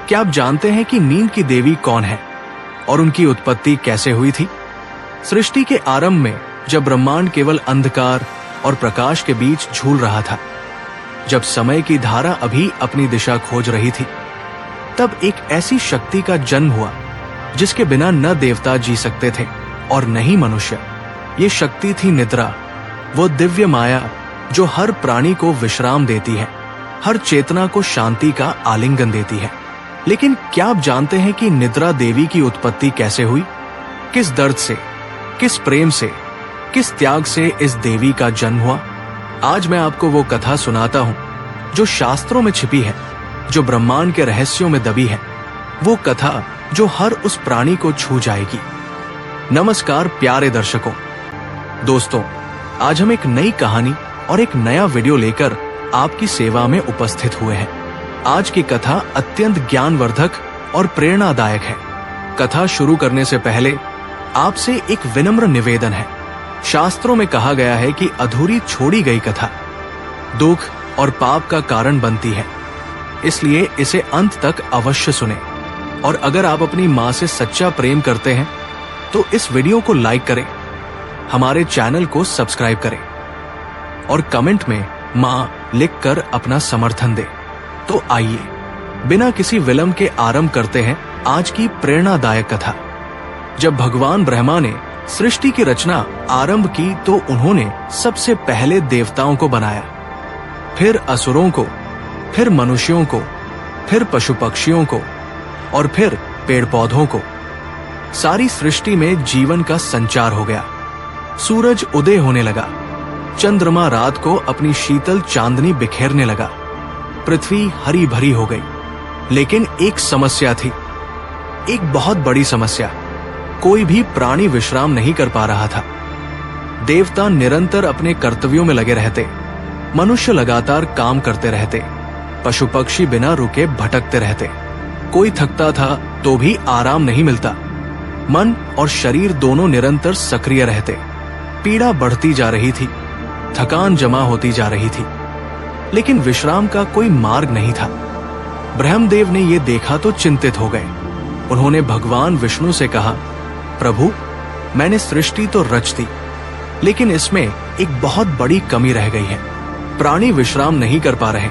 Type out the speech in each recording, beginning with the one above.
क्या आप जानते हैं कि नींद की देवी कौन है और उनकी उत्पत्ति कैसे हुई थी? सृष्टि के आरंभ में जब ब्रह्मांड केवल अंधकार और प्रकाश के बीच झूल रहा था, जब समय की धारा अभी अपनी दिशा खोज रही थी, तब एक ऐसी शक्ति का जन्म हुआ जिसके बिना न देवता जी सकते थे और न ही मनुष्य। ये शक्ति थी निद्रा, वो दिव्य माया जो हर प्राणी को विश्राम देती है, हर चेतना को शांति का आलिंगन देती है। लेकिन क्या आप जानते हैं कि निद्रा देवी की उत्पत्ति कैसे हुई? किस दर्द से, किस प्रेम से, किस त्याग से इस देवी का जन्म हुआ? आज मैं आपको वो कथा सुनाता हूं जो शास्त्रों में छिपी है, जो ब्रह्मांड के रहस्यों में दबी है, वो कथा जो हर उस प्राणी को छू जाएगी। नमस्कार प्यारे दर्शकों, दोस्तों, आज हम एक नई कहानी और एक नया वीडियो लेकर आपकी सेवा में उपस्थित हुए हैं। आज की कथा अत्यंत ज्ञानवर्धक और प्रेरणादायक है। कथा शुरू करने से पहले आपसे एक विनम्र निवेदन है। शास्त्रों में कहा गया है कि अधूरी छोड़ी गई कथा दुख और पाप का कारण बनती है, इसलिए इसे अंत तक अवश्य सुने। और अगर आप अपनी माँ से सच्चा प्रेम करते हैं तो इस वीडियो को लाइक करें, हमारे चैनल को सब्सक्राइब करें और कमेंट में माँ लिखकर अपना समर्थन दें। तो आइए बिना किसी विलंब के आरंभ करते हैं आज की प्रेरणादायक कथा। जब भगवान ब्रह्मा ने सृष्टि की रचना आरंभ की तो उन्होंने सबसे पहले देवताओं को बनाया, फिर असुरों को, फिर मनुष्यों को, फिर पशु पक्षियों को और फिर पेड़ पौधों को। सारी सृष्टि में जीवन का संचार हो गया। सूरज उदय होने लगा, चंद्रमा रात को अपनी शीतल चांदनी बिखेरने लगा, पृथ्वी हरी भरी हो गई। लेकिन एक समस्या थी, एक बहुत बड़ी समस्या। कोई भी प्राणी विश्राम नहीं कर पा रहा था। देवता निरंतर अपने कर्तव्यों में लगे रहते, मनुष्य लगातार काम करते रहते, पशु पक्षी बिना रुके भटकते रहते। कोई थकता था तो भी आराम नहीं मिलता। मन और शरीर दोनों निरंतर सक्रिय रहते। पीड़ा बढ़ती जा रही थी, थकान जमा होती जा रही थी, लेकिन विश्राम का कोई मार्ग नहीं था। ब्रह्मदेव ने यह देखा तो चिंतित हो गए। उन्होंने भगवान विष्णु से कहा, प्रभु, मैंने सृष्टि तो रच दी, लेकिन इसमें एक बहुत बड़ी कमी रह गई है। प्राणी विश्राम नहीं कर पा रहे,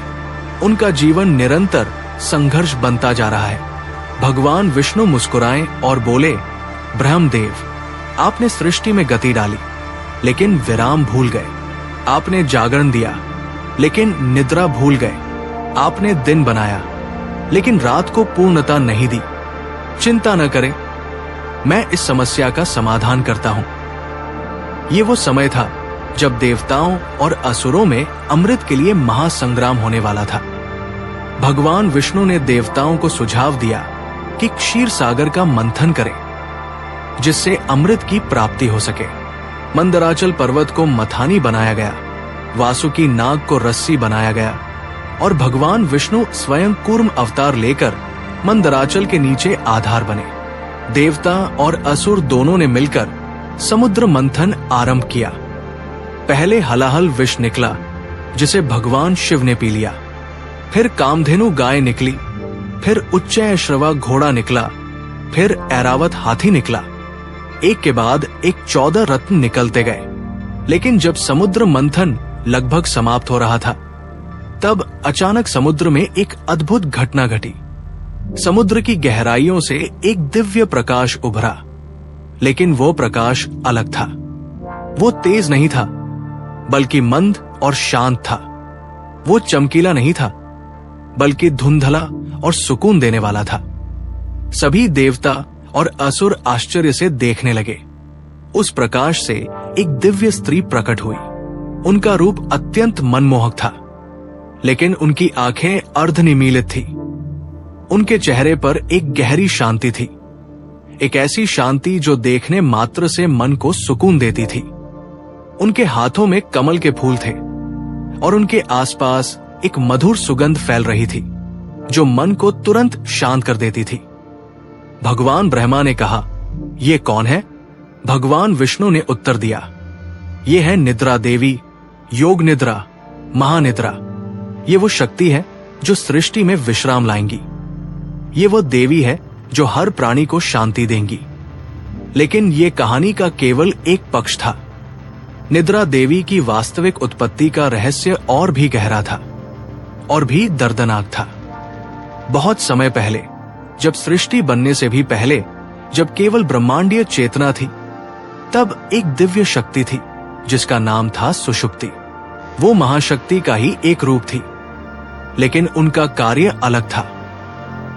उनका जीवन निरंतर संघर्ष बनता जा रहा है। भगवान विष्णु मुस्कुराए और बोले, ब्रह्मदेव, आपने सृष्टि में गति डाली, लेकिन विराम भूल गए। आपने जागरण दिया, लेकिन निद्रा भूल गए। आपने दिन बनाया, लेकिन रात को पूर्णता नहीं दी। चिंता न करें, मैं इस समस्या का समाधान करता हूं। ये वो समय था जब देवताओं और असुरों में अमृत के लिए महासंग्राम होने वाला था। भगवान विष्णु ने देवताओं को सुझाव दिया कि क्षीर सागर का मंथन करें, जिससे अमृत की प्राप्ति हो सके। मंदराचल पर्वत को मथानी बनाया गया, वासुकी नाग को रस्सी बनाया गया और भगवान विष्णु स्वयं कूर्म अवतार लेकर मंदराचल के नीचे आधार बने। देवता और असुर दोनों ने मिलकर समुद्र मंथन आरंभ किया। पहले हलाहल विष निकला, जिसे भगवान शिव ने पी लिया। फिर कामधेनु गाय निकली, फिर उच्चैश्रवा घोड़ा निकला, फिर ऐरावत हाथी निकला। एक के बाद एक 14 रत्न निकलते गए। लेकिन जब समुद्र मंथन लगभग समाप्त हो रहा था, तब अचानक समुद्र में एक अद्भुत घटना घटी। समुद्र की गहराइयों से एक दिव्य प्रकाश उभरा, लेकिन वो प्रकाश अलग था। वो तेज नहीं था, बल्कि मंद और शांत था। वो चमकीला नहीं था, बल्कि धुंधला और सुकून देने वाला था। सभी देवता और असुर आश्चर्य से देखने लगे। उस प्रकाश से एक दिव्य स्त्री प्रकट हुई। उनका रूप अत्यंत मनमोहक था, लेकिन उनकी आंखें अर्धनिमीलित थी। उनके चेहरे पर एक गहरी शांति थी, एक ऐसी शांति जो देखने मात्र से मन को सुकून देती थी। उनके हाथों में कमल के फूल थे और उनके आसपास एक मधुर सुगंध फैल रही थी, जो मन को तुरंत शांत कर देती थी। भगवान ब्रह्मा ने कहा, ये कौन है? भगवान विष्णु ने उत्तर दिया, ये है निद्रा देवी, योग निद्रा, महानिद्रा। ये वो शक्ति है जो सृष्टि में विश्राम लाएंगी। ये वो देवी है जो हर प्राणी को शांति देंगी। लेकिन ये कहानी का केवल एक पक्ष था। निद्रा देवी की वास्तविक उत्पत्ति का रहस्य और भी गहरा था और भी दर्दनाक था। बहुत समय पहले, जब सृष्टि बनने से भी पहले, जब केवल ब्रह्मांडीय चेतना थी, तब एक दिव्य शक्ति थी जिसका नाम था सुषुप्ति। वो महाशक्ति का ही एक रूप थी, लेकिन उनका कार्य अलग था।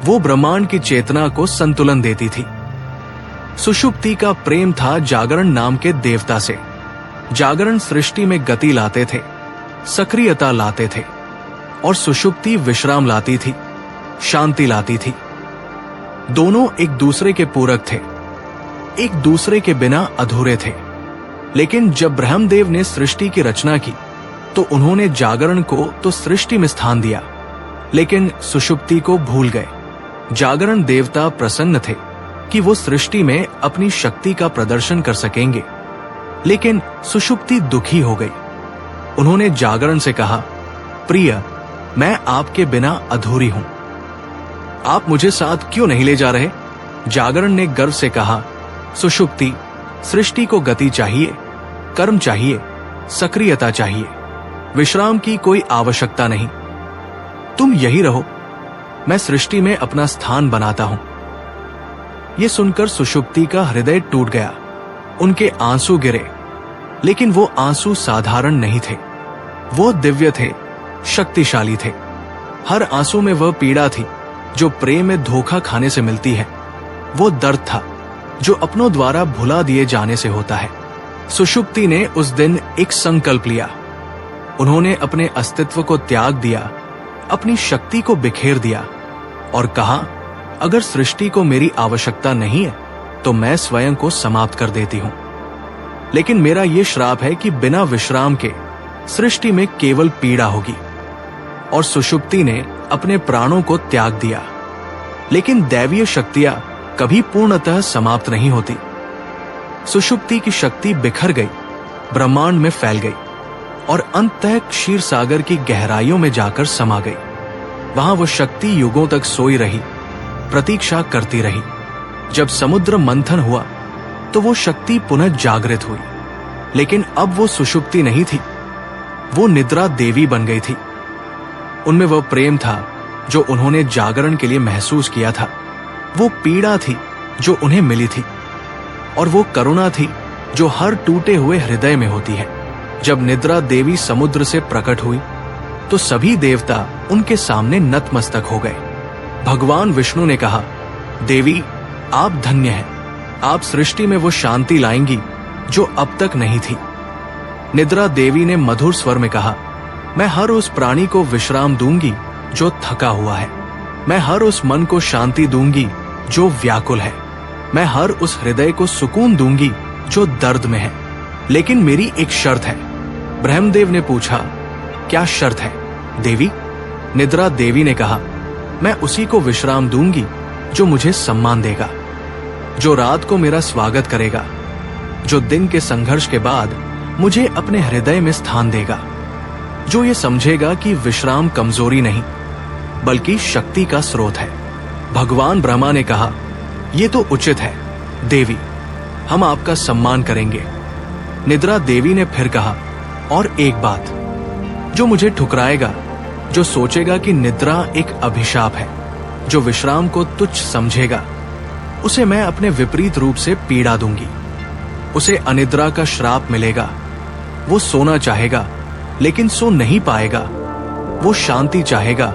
वो ब्रह्मांड की चेतना को संतुलन देती थी। सुषुप्ति का प्रेम था जागरण नाम के देवता से। जागरण सृष्टि में गति लाते थे, सक्रियता लाते थे, और सुषुप्ति विश्राम लाती थी, शांति लाती थी। दोनों एक दूसरे के पूरक थे, एक दूसरे के बिना अधूरे थे। लेकिन जब ब्रह्मदेव ने सृष्टि की रचना की, तो उन्होंने जागरण को तो सृष्टि में स्थान दिया, लेकिन सुषुप्ति को भूल गए। जागरण देवता प्रसन्न थे कि वो सृष्टि में अपनी शक्ति का प्रदर्शन कर सकेंगे, लेकिन सुषुप्ति दुखी हो गई। उन्होंने जागरण से कहा, प्रिय, मैं आपके बिना अधूरी हूं, आप मुझे साथ क्यों नहीं ले जा रहे? जागरण ने गर्व से कहा, सुषुप्ति, सृष्टि को गति चाहिए, कर्म चाहिए, सक्रियता चाहिए, विश्राम की कोई आवश्यकता नहीं। तुम यही रहो, मैं सृष्टि में अपना स्थान बनाता हूं। यह सुनकर सुषुप्ति का हृदय टूट गया। उनके आंसू गिरे, लेकिन वो आंसू साधारण नहीं थे, वो दिव्य थे, शक्तिशाली थे। हर आंसू में वह पीड़ा थी जो प्रेम में धोखा खाने से मिलती है। वो दर्द था जो अपनों द्वारा भुला दिए जाने से होता है। सुषुप्ति ने उस दिन एक संकल्प लिया। उन्होंने अपने अस्तित्व को त्याग दिया, अपनी शक्ति को बिखेर दिया और कहा, अगर सृष्टि को मेरी आवश्यकता नहीं है तो मैं स्वयं को समाप्त कर देती हूं। लेकिन मेरा यह श्राप है कि बिना विश्राम के सृष्टि में केवल पीड़ा होगी। और सुषुप्ति ने अपने प्राणों को त्याग दिया। लेकिन दैवीय शक्तियां कभी पूर्णतः समाप्त नहीं होती। सुषुप्ति की शक्ति बिखर गई, ब्रह्मांड में फैल गई और अंततः क्षीर सागर की गहराइयों में जाकर समा गई। वहां वो शक्ति युगों तक सोई रही, प्रतीक्षा करती रही। जब समुद्र मंथन हुआ तो वो शक्ति पुनः जागृत हुई, लेकिन अब वो सुषुप्ति नहीं थी, वो निद्रा देवी बन गई थी। उनमें वह प्रेम था जो उन्होंने जागरण के लिए महसूस किया था, वो पीड़ा थी जो उन्हें मिली थी, और वो करुणा थी जो हर टूटे हुए हृदय में होती है। जब निद्रा देवी समुद्र से प्रकट हुई तो सभी देवता उनके सामने नतमस्तक हो गए। भगवान विष्णु ने कहा, देवी, आप धन्य हैं, आप सृष्टि में वो शांति लाएंगी जो अब तक नहीं थी। निद्रा देवी ने मधुर स्वर में कहा, मैं हर उस प्राणी को विश्राम दूंगी जो थका हुआ है, मैं हर उस मन को शांति दूंगी जो व्याकुल है, मैं हर उस हृदय को सुकून दूंगी जो दर्द में है। लेकिन मेरी एक शर्त है। ब्रह्मदेव ने पूछा, क्या शर्त है देवी? निद्रा देवी ने कहा, मैं उसी को विश्राम दूंगी जो मुझे सम्मान देगा, जो रात को मेरा स्वागत करेगा, जो दिन के संघर्ष के बाद मुझे अपने हृदय में स्थान देगा, जो ये समझेगा कि विश्राम कमजोरी नहीं बल्कि शक्ति का स्रोत है। भगवान ब्रह्मा ने कहा, यह तो उचित है देवी, हम आपका सम्मान करेंगे। निद्रा देवी ने फिर कहा, और एक बात, जो मुझे ठुकराएगा, जो सोचेगा कि निद्रा एक अभिशाप है, जो विश्राम को तुच्छ समझेगा, उसे मैं अपने विपरीत रूप से पीड़ा दूंगी। उसे अनिद्रा का श्राप मिलेगा। वो सोना चाहेगा लेकिन सो नहीं पाएगा, वो शांति चाहेगा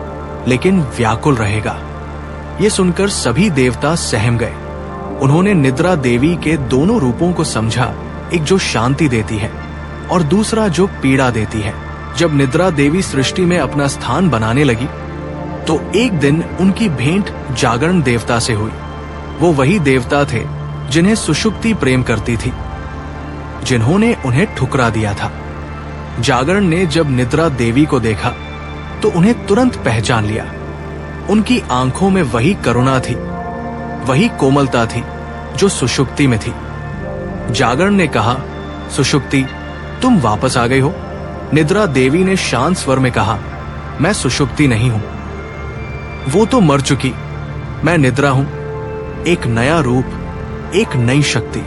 लेकिन व्याकुल रहेगा। ये सुनकर सभी देवता सहम गए। उन्होंने निद्रा देवी के दोनों रूपों को समझा, एक जो शांति देती है और दूसरा जो पीड़ा देती है। जब निद्रा देवी सृष्टि में अपना स्थान बनाने लगी तो एक दिन उनकी भेंट जागरण देवता से हुई। वो वही देवता थे जिन्हें सुषुप्ति प्रेम करती थी, जिन्होंने उन्हें ठुकरा दिया था। जागरण ने जब निद्रा देवी को देखा तो उन्हें तुरंत पहचान लिया। उनकी आंखों में वही करुणा थी, वही कोमलता थी जो सुषुप्ति में थी। जागरण ने कहा, सुषुप्ति, तुम वापस आ गई हो। निद्रा देवी ने शांत स्वर में कहा, मैं सुषुप्ति नहीं हूं, वो तो मर चुकी। मैं निद्रा हूं, एक नया रूप, एक नई शक्ति।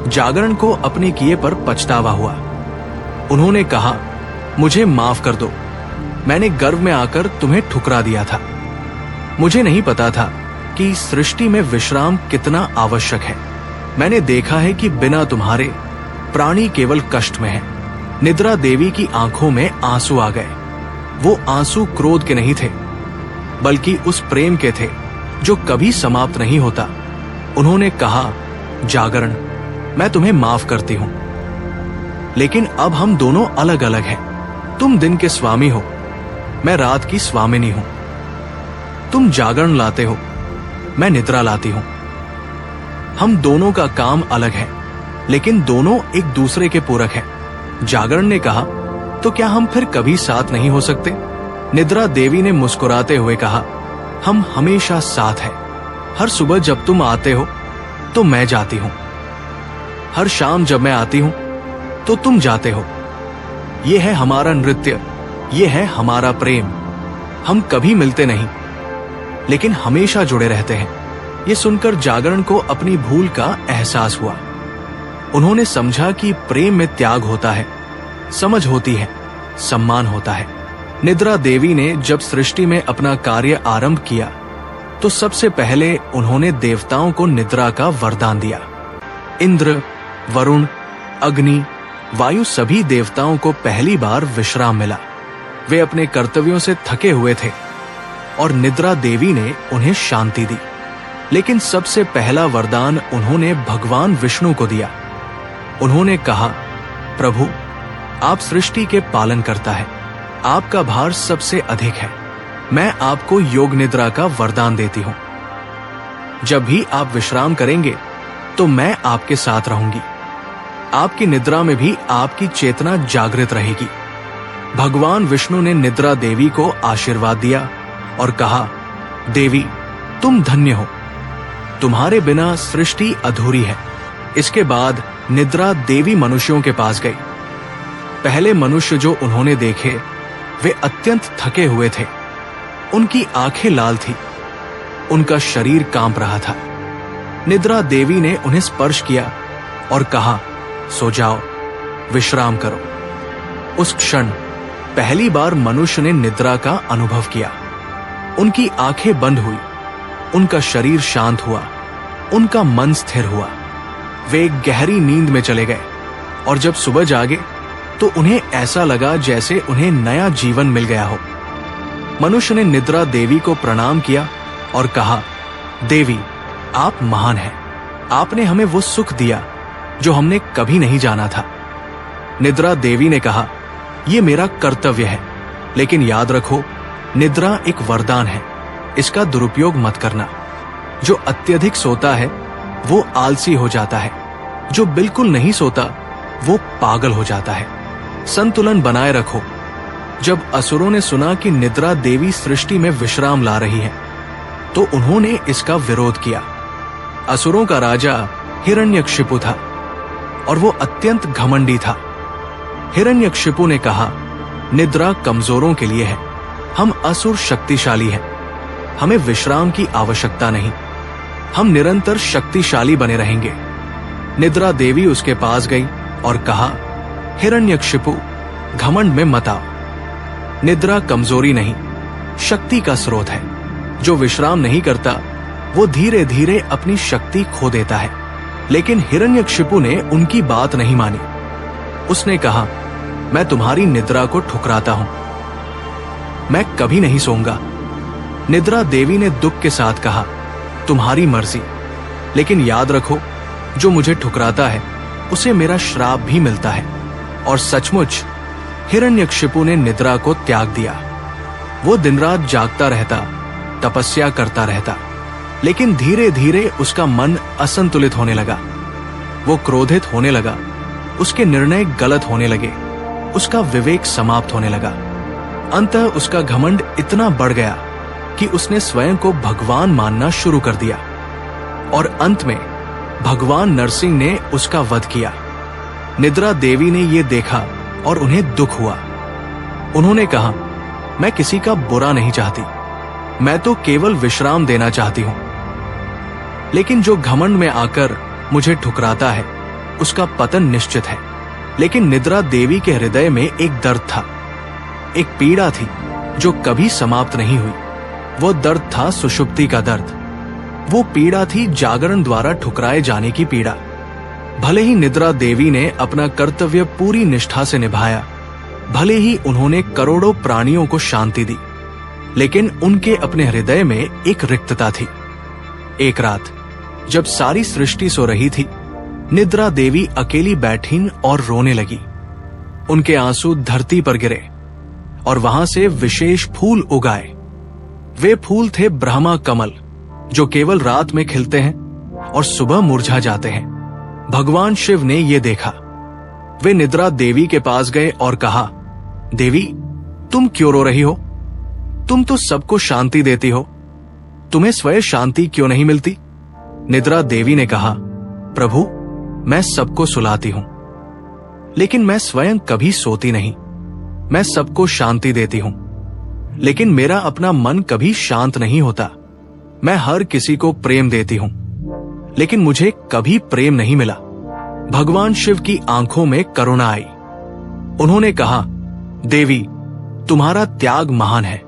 जागरण को अपने किए पर पछतावा हुआ। उन्होंने कहा, मुझे माफ कर दो, मैंने गर्व में आकर तुम्हें ठुकरा दिया था। मुझे नहीं पता था कि सृष्टि में विश्राम कितना आवश्यक है। मैंने देखा है कि बिना तुम्हारे प्राणी केवल कष्ट में है। निद्रा देवी की आंखों में आंसू आ गए। वो आंसू क्रोध के नहीं थे, बल्कि उस प्रेम के थे जो कभी समाप्त नहीं होता। उन्होंने कहा, जागरण, मैं तुम्हें माफ करती हूं, लेकिन अब हम दोनों अलग अलग हैं। तुम दिन के स्वामी हो, मैं रात की स्वामिनी हूं। तुम जागरण लाते हो, मैं निद्रा लाती हूं। हम दोनों का काम अलग है, लेकिन दोनों एक दूसरे के पूरक हैं। जागरण ने कहा, तो क्या हम फिर कभी साथ नहीं हो सकते? निद्रा देवी ने मुस्कुराते हुए कहा, हम हमेशा साथ हैं। हर सुबह जब तुम आते हो तो मैं जाती हूं, हर शाम जब मैं आती हूं तो तुम जाते हो। यह है हमारा नृत्य, यह है हमारा प्रेम। हम कभी मिलते नहीं, लेकिन हमेशा जुड़े रहते हैं। यह सुनकर जागरण को अपनी भूल का एहसास हुआ। उन्होंने समझा कि प्रेम में त्याग होता है, समझ होती है, सम्मान होता है। निद्रा देवी ने जब सृष्टि में अपना कार्य आरंभ किया तो सबसे पहले उन्होंने देवताओं को निद्रा का वरदान दिया। इंद्र, वरुण, अग्नि, वायु सभी देवताओं को पहली बार विश्राम मिला। वे अपने कर्तव्यों से थके हुए थे और निद्रा देवी ने उन्हें शांति दी। लेकिन सबसे पहला वरदान उन्होंने भगवान विष्णु को दिया। उन्होंने कहा, प्रभु, आप सृष्टि के पालन करता है, आपका भार सबसे अधिक है। मैं आपको योग निद्रा का वरदान देती हूं। जब भी आप विश्राम करेंगे तो मैं आपके साथ रहूंगी। आपकी निद्रा में भी आपकी चेतना जागृत रहेगी। भगवान विष्णु ने निद्रा देवी को आशीर्वाद दिया और कहा, देवी, तुम धन्य हो, तुम्हारे बिना सृष्टि अधूरी है। इसके बाद निद्रा देवी मनुष्यों के पास गई। पहले मनुष्य जो उन्होंने देखे वे अत्यंत थके हुए थे। उनकी आंखें लाल थी, उनका शरीर कांप रहा था। निद्रा देवी ने उन्हें स्पर्श किया और कहा, सो जाओ, विश्राम करो। उस क्षण पहली बार मनुष्य ने निद्रा का अनुभव किया। उनकी आंखें बंद हुई, उनका शरीर शांत हुआ, उनका मन स्थिर हुआ। वे एक गहरी नींद में चले गए और जब सुबह जागे तो उन्हें ऐसा लगा जैसे उन्हें नया जीवन मिल गया हो। मनुष्य ने निद्रा देवी को प्रणाम किया और कहा, देवी, आप महान हैं। आपने हमें वो सुख दिया जो हमने कभी नहीं जाना था। निद्रा देवी ने कहा, यह मेरा कर्तव्य है, लेकिन याद रखो, निद्रा एक वरदान है, इसका दुरुपयोग मत करना। जो अत्यधिक सोता है वो आलसी हो जाता है, जो बिल्कुल नहीं सोता वो पागल हो जाता है। संतुलन बनाए रखो। जब असुरों ने सुना कि निद्रा देवी सृष्टि में विश्राम ला रही है तो उन्होंने इसका विरोध किया। असुरों का राजा हिरण्यकशिपु था और वो अत्यंत घमंडी था। हिरण्यकशिपु ने कहा, निद्रा कमजोरों के लिए है, हम असुर शक्तिशाली हैं, हमें विश्राम की आवश्यकता नहीं, हम निरंतर शक्तिशाली बने रहेंगे। निद्रा देवी उसके पास गई और कहा, हिरण्यकशिपु, घमंड में मत आओ। निद्रा कमजोरी नहीं, शक्ति का स्रोत है। जो विश्राम नहीं करता वो धीरे धीरे अपनी शक्ति खो देता है। लेकिन हिरण्यकशिपु ने उनकी बात नहीं मानी। उसने कहा, मैं तुम्हारी निद्रा को ठुकराता हूं, मैं कभी नहीं सोऊंगा। निद्रा देवी ने दुख के साथ कहा, तुम्हारी मर्जी, लेकिन याद रखो, जो मुझे ठुकराता है उसे मेरा श्राप भी मिलता है। और सचमुच हिरण्यकशिपु ने निद्रा को त्याग दिया। वो दिन रात जागता रहता, तपस्या करता रहता, लेकिन धीरे धीरे उसका मन असंतुलित होने लगा। वो क्रोधित होने लगा, उसके निर्णय गलत होने लगे, उसका विवेक समाप्त होने लगा। अंततः उसका घमंड इतना बढ़ गया कि उसने स्वयं को भगवान मानना शुरू कर दिया और अंत में भगवान नरसिंह ने उसका वध किया। निद्रा देवी ने यह देखा और उन्हें दुख हुआ। उन्होंने कहा, मैं किसी का बुरा नहीं चाहती, मैं तो केवल विश्राम देना चाहती हूं। लेकिन जो घमंड में आकर मुझे ठुकराता है उसका पतन निश्चित है। लेकिन निद्रा देवी के हृदय में एक दर्द था, एक पीड़ा थी जो कभी समाप्त नहीं हुई। वो दर्द था सुषुप्ति का दर्द। वो पीड़ा थी जागरण द्वारा ठुकराए जाने की पीड़ा। भले ही निद्रा देवी ने अपना कर्तव्य पूरी निष्ठा से निभाया, भले ही उन्होंने करोड़ों प्राणियों को शांति दी, लेकिन उनके अपने हृदय में एक रिक्तता थी। एक रात जब सारी सृष्टि सो रही थी, निद्रा देवी अकेली बैठीं और रोने लगी। उनके आंसू धरती पर गिरे और वहां से विशेष फूल उगाए। वे फूल थे ब्रह्मा कमल, जो केवल रात में खिलते हैं और सुबह मुरझा जाते हैं। भगवान शिव ने यह देखा। वे निद्रा देवी के पास गए और कहा, देवी, तुम क्यों रो रही हो? तुम तो सबको शांति देती हो, तुम्हें स्वयं शांति क्यों नहीं मिलती? निद्रा देवी ने कहा, प्रभु, मैं सबको सुलाती हूं, लेकिन मैं स्वयं कभी सोती नहीं। मैं सबको शांति देती हूं, लेकिन मेरा अपना मन कभी शांत नहीं होता। मैं हर किसी को प्रेम देती हूं, लेकिन मुझे कभी प्रेम नहीं मिला। भगवान शिव की आंखों में करुणा आई। उन्होंने कहा, देवी, तुम्हारा त्याग महान है।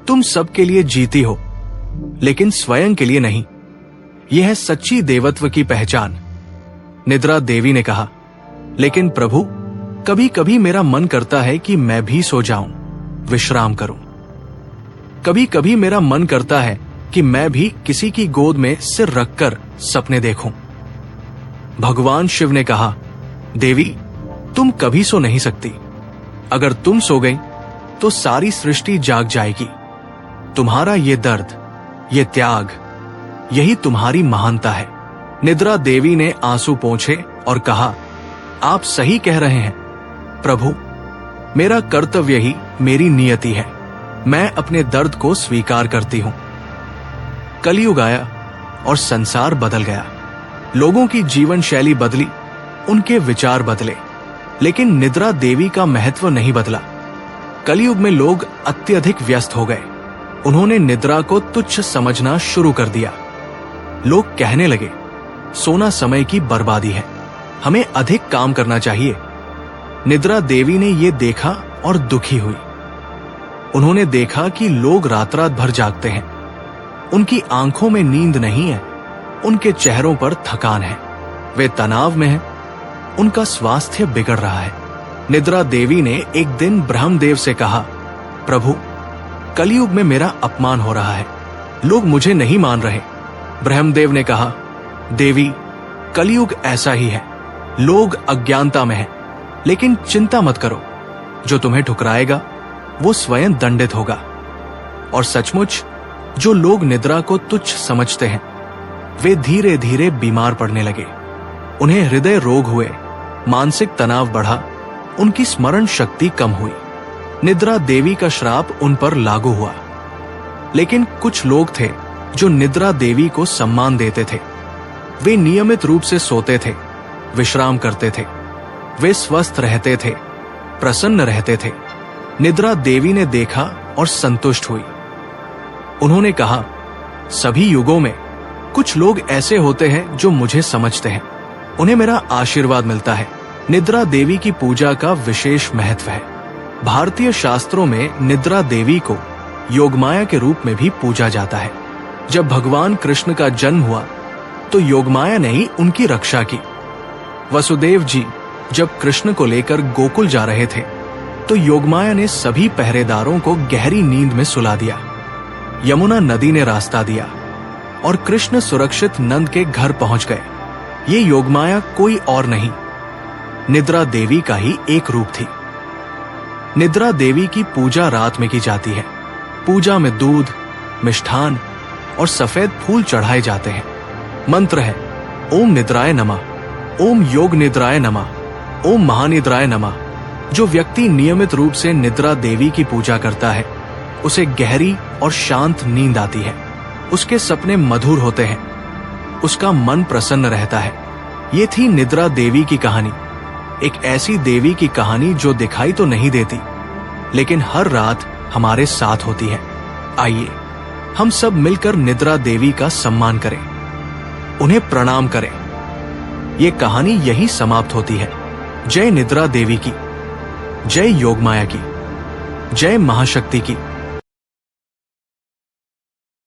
तुम सबके लिए जीती हो, लेकिन स्वयं के लिए नहीं। यह है सच्ची देवत्व की पहचान। निद्रा देवी ने कहा, लेकिन प्रभु, कभी कभी मेरा मन करता है कि मैं भी सो जाऊं, विश्राम करूं। कभी कभी मेरा मन करता है कि मैं भी किसी की गोद में सिर रखकर सपने देखूं। भगवान शिव ने कहा, देवी, तुम कभी सो नहीं सकती। अगर तुम सो गई तो सारी सृष्टि जाग जाएगी। तुम्हारा ये दर्द, ये त्याग, यही तुम्हारी महानता है। निद्रा देवी ने आंसू पोंछे और कहा, आप सही कह रहे हैं प्रभु, मेरा कर्तव्य ही मेरी नियति है। मैं अपने दर्द को स्वीकार करती हूं। कलयुग आया और संसार बदल गया। लोगों की जीवन शैली बदली, उनके विचार बदले, लेकिन निद्रा देवी का महत्व नहीं बदला। कलयुग में लोग अत्यधिक व्यस्त हो गए। उन्होंने निद्रा को तुच्छ समझना शुरू कर दिया। लोग कहने लगे, सोना समय की बर्बादी है, हमें अधिक काम करना चाहिए। निद्रा देवी ने यह देखा और दुखी हुई। उन्होंने देखा कि लोग रात रात भर जागते हैं। उनकी आंखों में नींद नहीं है, उनके चेहरों पर थकान है, वे तनाव में हैं, उनका स्वास्थ्य बिगड़ रहा है। निद्रा देवी ने एक दिन ब्रह्मदेव से कहा, प्रभु, कलयुग में मेरा अपमान हो रहा है, लोग मुझे नहीं मान रहे। ब्रह्मदेव ने कहा, देवी, कलयुग ऐसा ही है, लोग अज्ञानता में हैं, लेकिन चिंता मत करो, जो तुम्हें ठुकराएगा वो स्वयं दंडित होगा। और सचमुच जो लोग निद्रा को तुच्छ समझते हैं, वे धीरे धीरे बीमार पड़ने लगे। उन्हें हृदय रोग हुए, मानसिक तनाव बढ़ा, उनकी स्मरण शक्ति कम हुई। निद्रा देवी का श्राप उन पर लागू हुआ। लेकिन कुछ लोग थे जो निद्रा देवी को सम्मान देते थे। वे नियमित रूप से सोते थे, विश्राम करते थे, वे स्वस्थ रहते थे, प्रसन्न रहते थे। निद्रा देवी ने देखा और संतुष्ट हुई। उन्होंने कहा, सभी युगों में कुछ लोग ऐसे होते हैं जो मुझे समझते हैं, उन्हें मेरा आशीर्वाद मिलता है। निद्रा देवी की पूजा का विशेष महत्व है। भारतीय शास्त्रों में निद्रा देवी को योगमाया के रूप में भी पूजा जाता है। जब भगवान कृष्ण का जन्म हुआ तो योगमाया ने ही उनकी रक्षा की। वसुदेव जी जब कृष्ण को लेकर गोकुल जा रहे थे तो योगमाया ने सभी पहरेदारों को गहरी नींद में सुला दिया। यमुना नदी ने रास्ता दिया और कृष्ण सुरक्षित नंद के घर पहुंच गए। ये योगमाया कोई और नहीं, निद्रा देवी का ही एक रूप थी। निद्रा देवी की पूजा रात में की जाती है। पूजा में दूध, मिष्ठान और सफेद फूल चढ़ाए जाते हैं। मंत्र है, ओम निद्राय नमः, ओम योग निद्राय नमः, ओम महानिद्राय नमः। जो व्यक्ति नियमित रूप से निद्रा देवी की पूजा करता है, उसे गहरी और शांत नींद आती है। उसके सपने मधुर होते हैं, उसका मन प्रसन्न रहता है। ये थी निद्रा देवी की कहानी। एक ऐसी देवी की कहानी जो दिखाई तो नहीं देती, लेकिन हर रात हमारे साथ होती है। आइए हम सब मिलकर निद्रा देवी का सम्मान करें। उन्हें प्रणाम करें। ये कहानी यही समाप्त होती है। जय निद्रा देवी की, जय योगमाया की, जय महाशक्ति की।